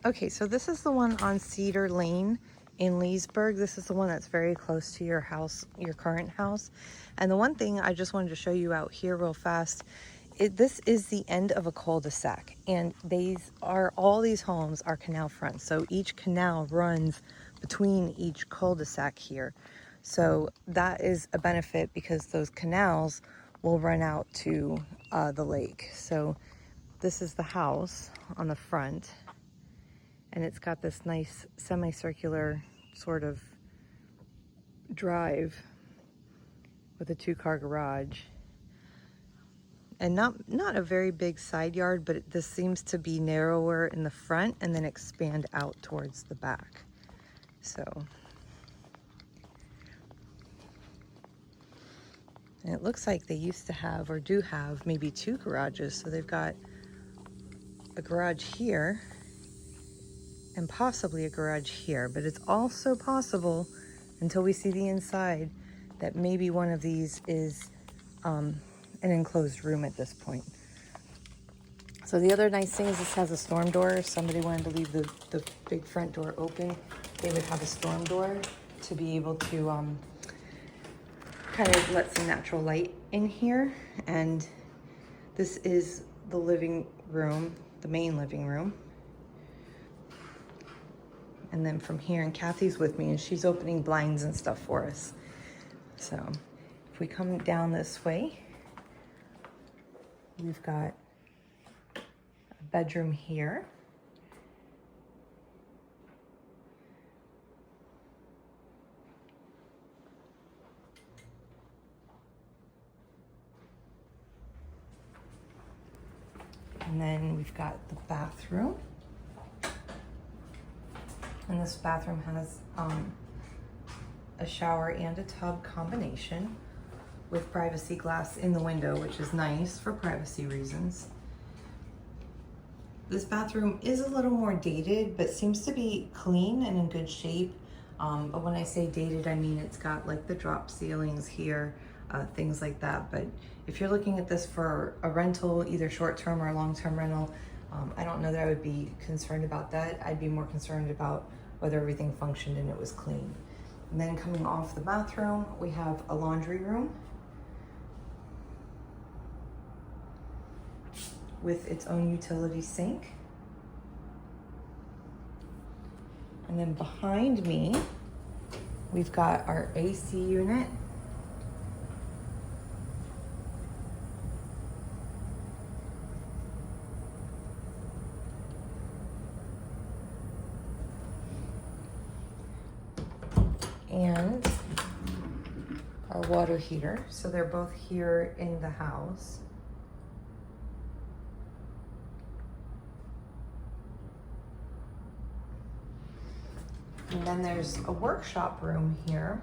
Okay, so this is the one on Cedar Lane in Leesburg. This is the one that's very close to your house, your current house. And the one thing I just wanted to show you out here real fast, this is the end of a cul-de-sac, and all these homes are canal front. So each canal runs between each cul-de-sac here. So that is a benefit because those canals will run out to the lake. So this is the house on the front, and it's got this nice semicircular sort of drive with a 2-car garage, and not a very big side yard, but this seems to be narrower in the front and then expand out towards the back. So, and it looks like they used to have, or do have, maybe 2 garages. So they've got a garage here and possibly a garage here, but it's also possible, until we see the inside, that maybe one of these is an enclosed room at this point. So the other nice thing is this has a storm door. If somebody wanted to leave the big front door open, they would have a storm door to be able to kind of let some natural light in here. And this is the living room, the main living room. And then from here, and Kathy's with me, and she's opening blinds and stuff for us. So if we come down this way, we've got a bedroom here. And then we've got the bathroom. And this bathroom has a shower and a tub combination with privacy glass in the window, which is nice for privacy reasons. This bathroom is a little more dated, but seems to be clean and in good shape. But when I say dated, I mean it's got like the drop ceilings here, things like that. But if you're looking at this for a rental, either short-term or long-term rental, I don't know that I would be concerned about that. I'd be more concerned about whether everything functioned and it was clean. And then coming off the bathroom, we have a laundry room with its own utility sink. And then behind me, we've got our AC unit. And our water heater. So they're both here in the house. And then there's a workshop room here.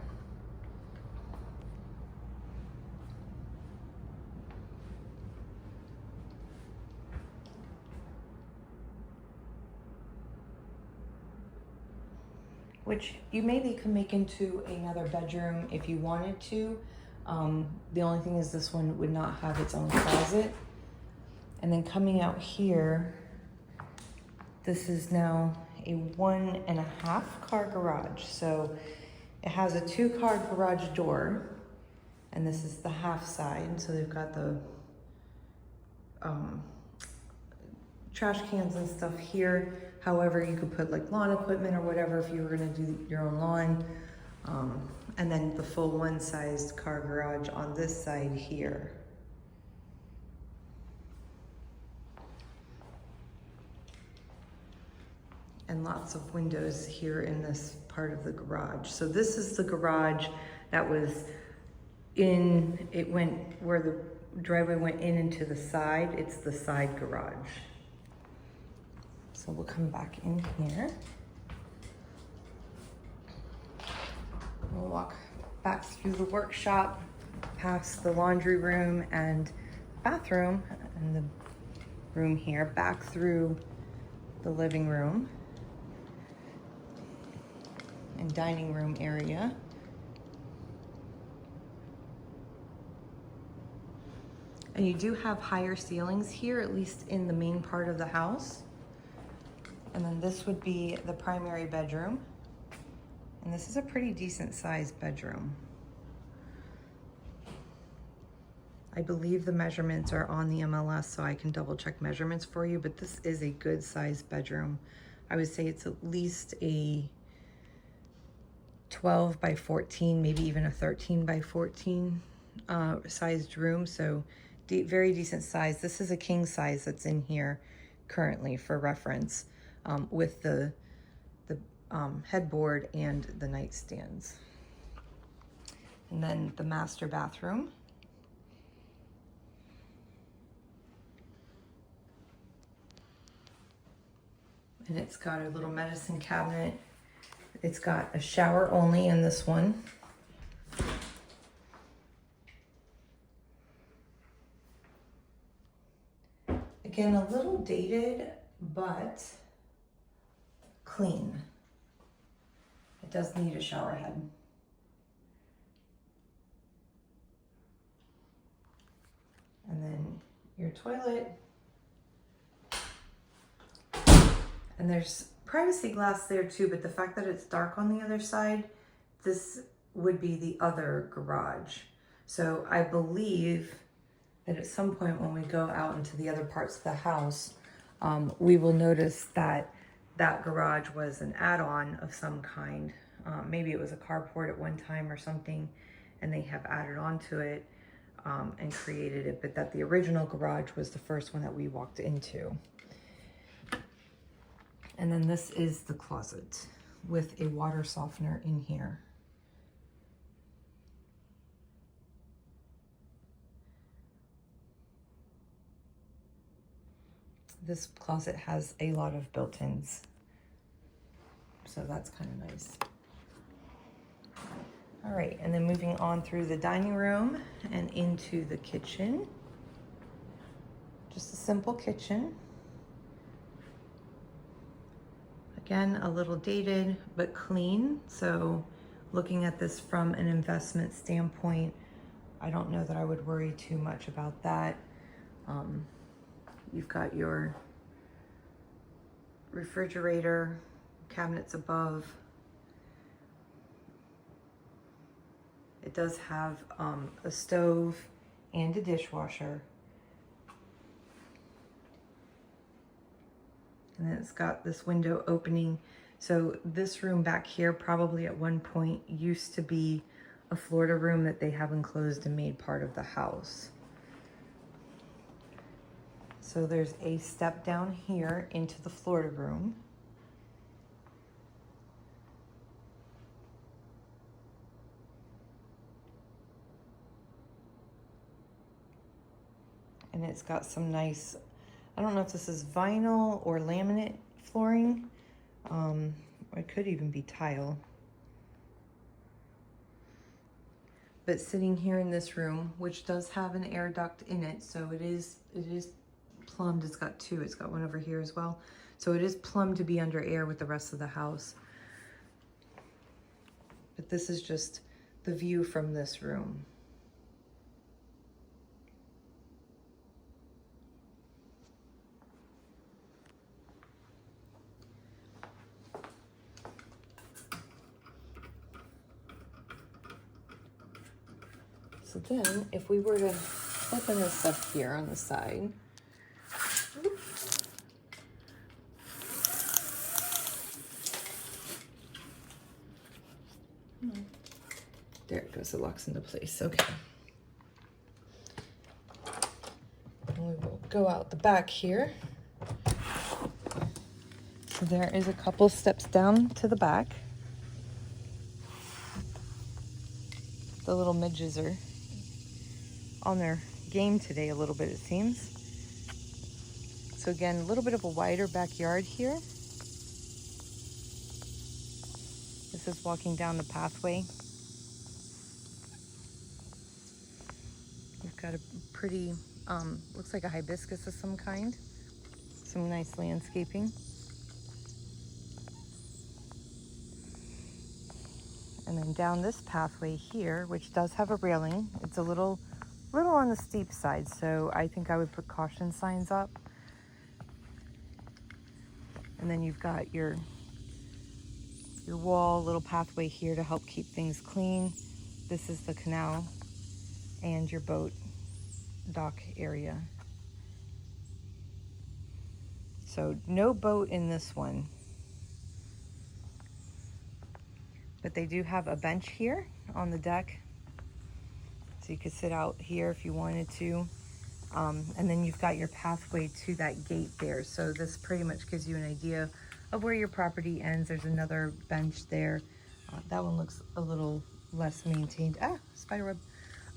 Which you maybe could make into another bedroom if you wanted to. The only thing is this one would not have its own closet. And then coming out here, this is now a 1.5-car garage. So it has a 2-car garage door, and this is the half side. So they've got the trash cans and stuff here. However, you could put like lawn equipment or whatever if you were gonna do your own lawn. And then the full 1-sized car garage on this side here. And lots of windows here in this part of the garage. So this is the garage that was where the driveway went in into the side. It's the side garage. So we'll come back in here. We'll walk back through the workshop, past the laundry room and bathroom and the room here, back through the living room and dining room area. And you do have higher ceilings here, at least in the main part of the house. And then this would be the primary bedroom. And this is a pretty decent sized bedroom. I believe the measurements are on the MLS, so I can double check measurements for you, but this is a good sized bedroom. I would say it's at least a 12 by 14, maybe even a 13 by 14 sized room. So very decent size. This is a king size that's in here currently for reference, with the headboard and the nightstands. And then the master bathroom. And it's got a little medicine cabinet. It's got a shower only in this one. Again, a little dated, but clean. It does need a shower head. And then your toilet. And there's privacy glass there too, but the fact that it's dark on the other side, this would be the other garage. So I believe that at some point when we go out into the other parts of the house, we will notice that that garage was an add-on of some kind. Maybe it was a carport at one time or something, and they have added on to it and created it, but that the original garage was the first one that we walked into. And then this is the closet with a water softener in here. This closet has a lot of built-ins, so that's kind of nice. All right, and then moving on through the dining room and into the kitchen. Just a simple kitchen. Again, a little dated, but clean. So looking at this from an investment standpoint, I don't know that I would worry too much about that. You've got your refrigerator, cabinets above. It does have a stove and a dishwasher. And then it's got this window opening. So this room back here probably at one point used to be a Florida room that they have enclosed and made part of the house. So there's a step down here into the Florida room. And it's got some nice, I don't know if this is vinyl or laminate flooring. Or it could even be tile. But sitting here in this room, which does have an air duct in it, so it is plumbed. It's got two. It's got one over here as well. So it is plumbed to be under air with the rest of the house. But this is just the view from this room. So then, if we were to open this up here on the side, there it goes, it locks into place, okay. And we will go out the back here. So there is a couple steps down to the back. The little midges are on their game today a little bit, it seems. So again, a little bit of a wider backyard here. This is walking down the pathway. We've got a pretty, looks like a hibiscus of some kind. Some nice landscaping. And then down this pathway here, which does have a railing, it's a little on the steep side, so I think I would put caution signs up. And then you've got your wall, little pathway here to help keep things clean. This is the canal and your boat dock area. So no boat in this one. But they do have a bench here on the deck. So you could sit out here if you wanted to. And then you've got your pathway to that gate there. So this pretty much gives you an idea of where your property ends. There's another bench there. That one looks a little less maintained. Ah, spider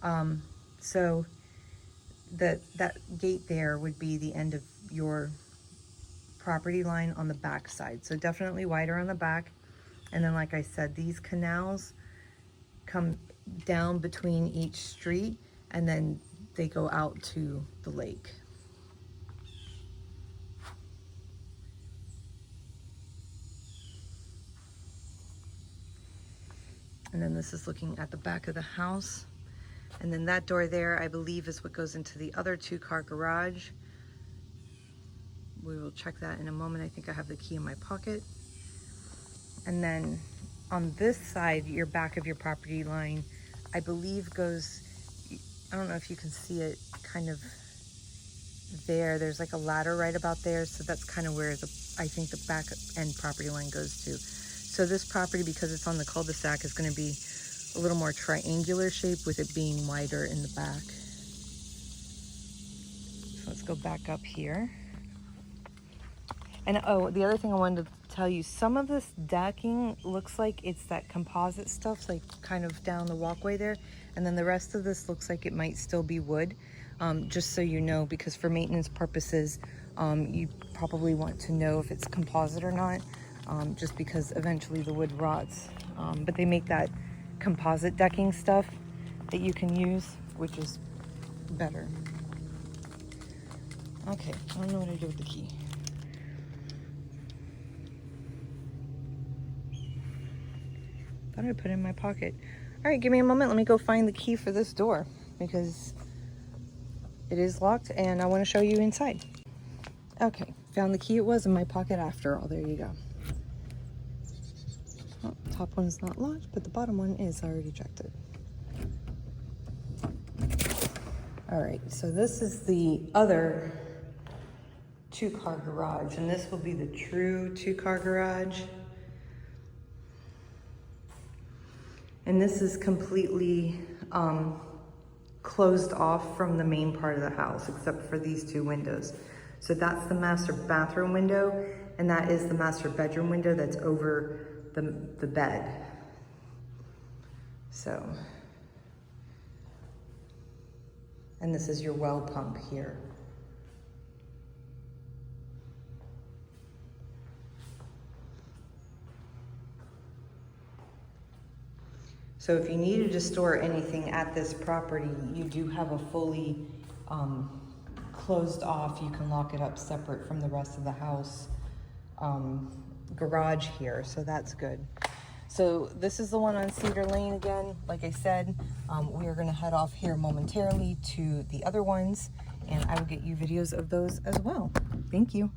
web. So that gate there would be the end of your property line on the back side. So definitely wider on the back. And then, like I said, these canals come down between each street and then they go out to the lake. And then this is looking at the back of the house. And then that door there, I believe, is what goes into the other 2-car garage. We will check that in a moment. I think I have the key in my pocket. And then on this side, your back of your property line, I believe goes, I don't know if you can see it kind of there. There's like a ladder right about there. So that's kind of where I think the back end property line goes to. So this property, because it's on the cul-de-sac, is going to be a little more triangular shape with it being wider in the back. So let's go back up here. And oh, the other thing I wanted to tell you, some of this decking looks like it's that composite stuff, like kind of down the walkway there. And then the rest of this looks like it might still be wood, just so you know, because for maintenance purposes, you probably want to know if it's composite or not, just because eventually the wood rots. But they make that composite decking stuff that you can use, which is better. Okay, I don't know what I did with the key. Thought I put it in my pocket. All right, give me a moment. Let me go find the key for this door because it is locked and I want to show you inside. Okay, found the key. It was in my pocket after all. There you go. Oh, top one's not locked, but the bottom one is. I already checked it. All right, so this is the other 2-car garage, and this will be the true 2-car garage. And this is completely closed off from the main part of the house, except for these 2 windows. So that's the master bathroom window, and that is the master bedroom window that's over the bed. So, and this is your well pump here. So if you needed to store anything at this property, you do have a fully closed off, you can lock it up separate from the rest of the house garage here, so that's good. So this is the one on Cedar Lane again. Like I said, we are gonna head off here momentarily to the other ones, and I will get you videos of those as well. Thank you.